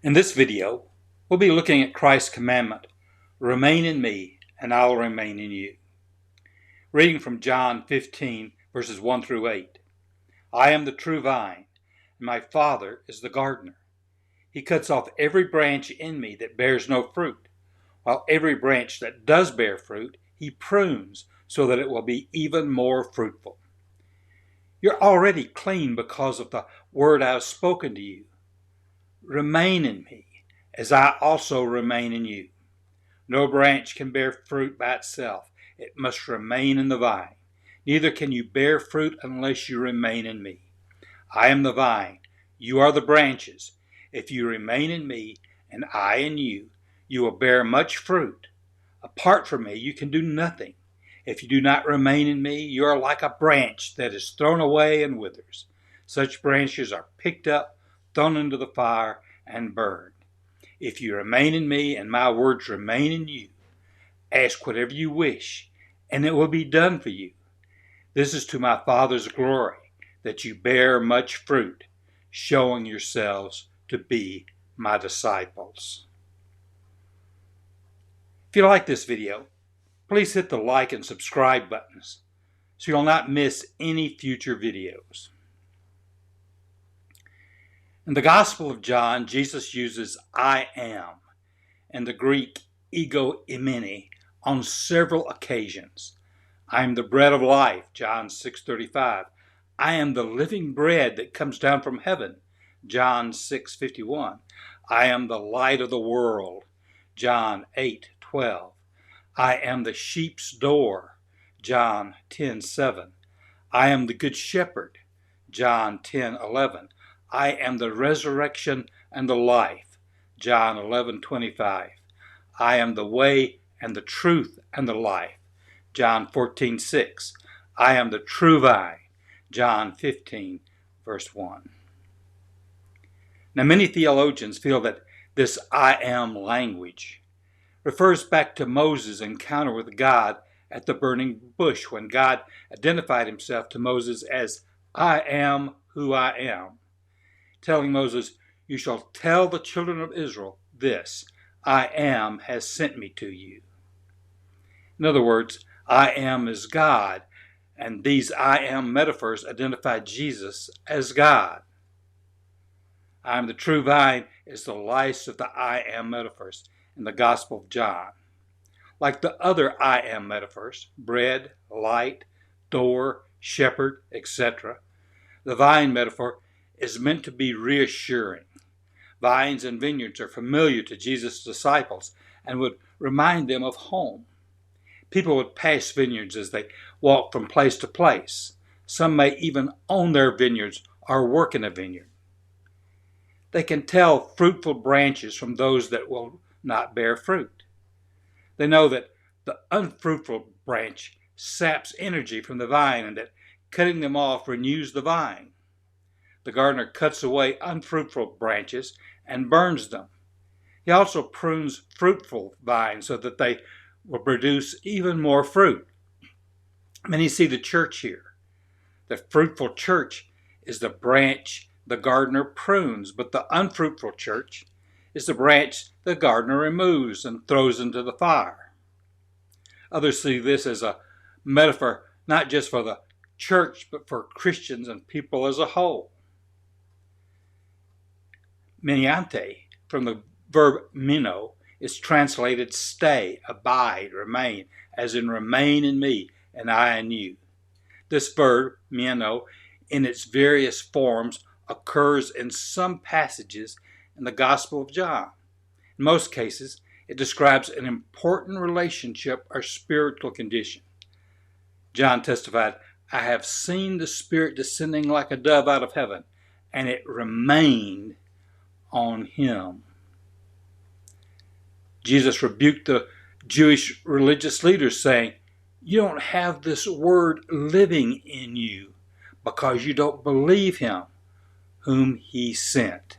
In this video, we'll be looking at Christ's commandment, remain in me and I'll remain in you. Reading from John 15, verses 1 through 8. I am the true vine, and my Father is the gardener. He cuts off every branch in me that bears no fruit, while every branch that does bear fruit, he prunes so that it will be even more fruitful. You're already clean because of the word I have spoken to you. Remain in me, as I also remain in you. No branch can bear fruit by itself. It must remain in the vine. Neither can you bear fruit unless you remain in me. I am the vine. You are the branches. If you remain in me and I in you, you will bear much fruit. Apart from me, you can do nothing. If you do not remain in me, you are like a branch that is thrown away and withers. Such branches are picked up, thrown into the fire, and burned. If you remain in me and my words remain in you, ask whatever you wish, and it will be done for you. This is to my Father's glory, that you bear much fruit, showing yourselves to be my disciples. If you like this video, please hit the like and subscribe buttons so you'll not miss any future videos. In the Gospel of John, Jesus uses I am and the Greek ego eimene on several occasions. I am the bread of life, John 6:35. I am the living bread that comes down from heaven, John 6:51. I am the light of the world, John 8:12. I am the sheep's door, John 10:7. I am the good shepherd, John 10:11. I am the resurrection and the life, John 11:25. I am the way and the truth and the life, John 14:6. I am the true vine, John 15, verse 1. Now, many theologians feel that this I am language refers back to Moses' encounter with God at the burning bush, when God identified himself to Moses as I am who I am, telling Moses, you shall tell the children of Israel this, I am has sent me to you. In other words, I am is God, and these I am metaphors identify Jesus as God. I am the true vine is the last of the I am metaphors in the Gospel of John. Like the other I am metaphors, bread, light, door, shepherd, etc., the vine metaphor is meant to be reassuring. Vines and vineyards are familiar to Jesus' disciples and would remind them of home. People would pass vineyards as they walk from place to place. Some may even own their vineyards or work in a vineyard. They can tell fruitful branches from those that will not bear fruit. They know that the unfruitful branch saps energy from the vine and that cutting them off renews the vine. The gardener cuts away unfruitful branches and burns them. He also prunes fruitful vines so that they will produce even more fruit. Many see the church here. The fruitful church is the branch the gardener prunes, but the unfruitful church is the branch the gardener removes and throws into the fire. Others see this as a metaphor not just for the church, but for Christians and people as a whole. Meniante, from the verb meno, is translated stay, abide, remain, as in remain in me and I in you. This verb, meno, in its various forms, occurs in some passages in the Gospel of John. In most cases, it describes an important relationship or spiritual condition. John testified, I have seen the Spirit descending like a dove out of heaven, and it remained on him. Jesus rebuked the Jewish religious leaders, saying, you don't have this word living in you because you don't believe him whom he sent.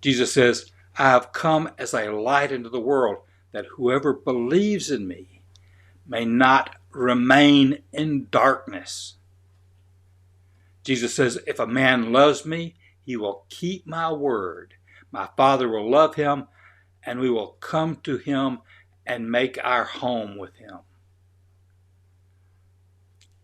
Jesus says, I have come as a light into the world, that whoever believes in me may not remain in darkness. Jesus says, if a man loves me, he will keep my word. My Father will love him, and we will come to him and make our home with him.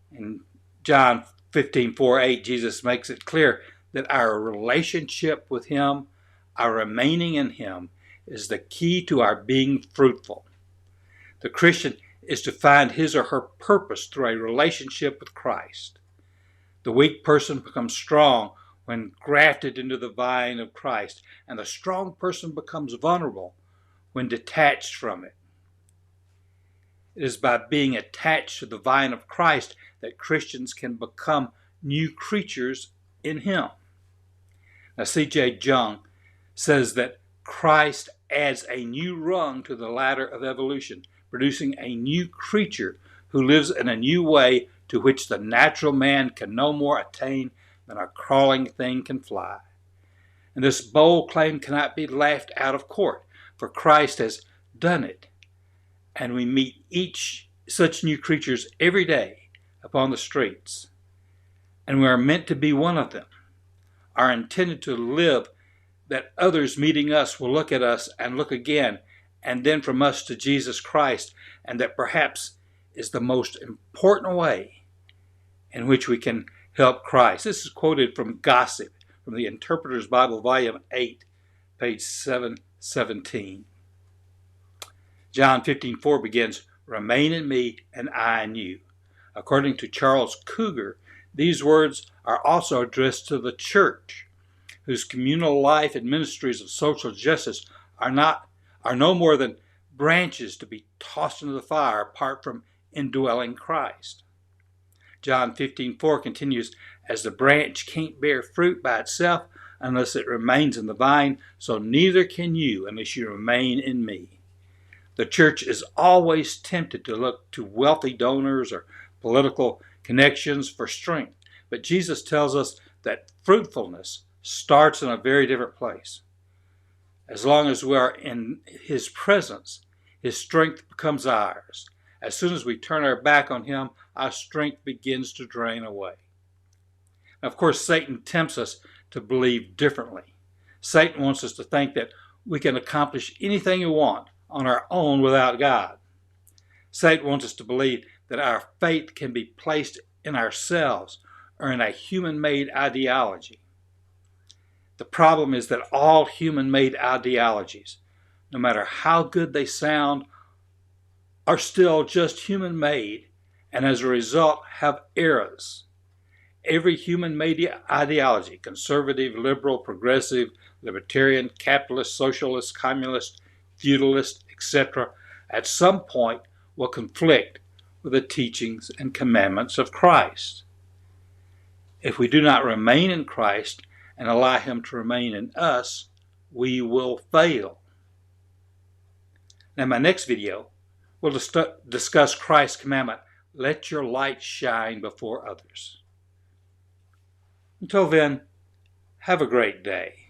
In John 15:4-8, Jesus makes it clear that our relationship with him, our remaining in him, is the key to our being fruitful. The Christian is to find his or her purpose through a relationship with Christ. The weak person becomes strong when grafted into the vine of Christ, and the strong person becomes vulnerable when detached from it. It is by being attached to the vine of Christ that Christians can become new creatures in him. Now, C.J. Jung says that Christ adds a new rung to the ladder of evolution, producing a new creature who lives in a new way to which the natural man can no more attain than a crawling thing can fly. And this bold claim cannot be laughed out of court, for Christ has done it. And we meet each such new creatures every day upon the streets. And we are meant to be one of them, are intended to live that others meeting us will look at us and look again, and then from us to Jesus Christ, and that perhaps is the most important way in which we can help Christ. This is quoted from Gossip, from the Interpreter's Bible, Volume 8, page 717. John 15:4 begins, "Remain in me and I in you." According to Charles Cougar, these words are also addressed to the church, whose communal life and ministries of social justice are no more than branches to be tossed into the fire apart from indwelling Christ. John 15:4 continues, "As the branch can't bear fruit by itself unless it remains in the vine, so neither can you unless you remain in me." The church is always tempted to look to wealthy donors or political connections for strength, but Jesus tells us that fruitfulness starts in a very different place. As long as we are in his presence, his strength becomes ours. As soon as we turn our back on him, our strength begins to drain away. Now, of course, Satan tempts us to believe differently. Satan wants us to think that we can accomplish anything we want on our own without God. Satan wants us to believe that our faith can be placed in ourselves or in a human-made ideology. The problem is that all human-made ideologies, no matter how good they sound, are still just human-made, and as a result have errors. Every human-made ideology, conservative, liberal, progressive, libertarian, capitalist, socialist, communist, feudalist, etc., at some point will conflict with the teachings and commandments of Christ. If we do not remain in Christ and allow him to remain in us, we will fail. Now, in my next video, we'll discuss Christ's commandment, "Let your light shine before others." Until then, have a great day.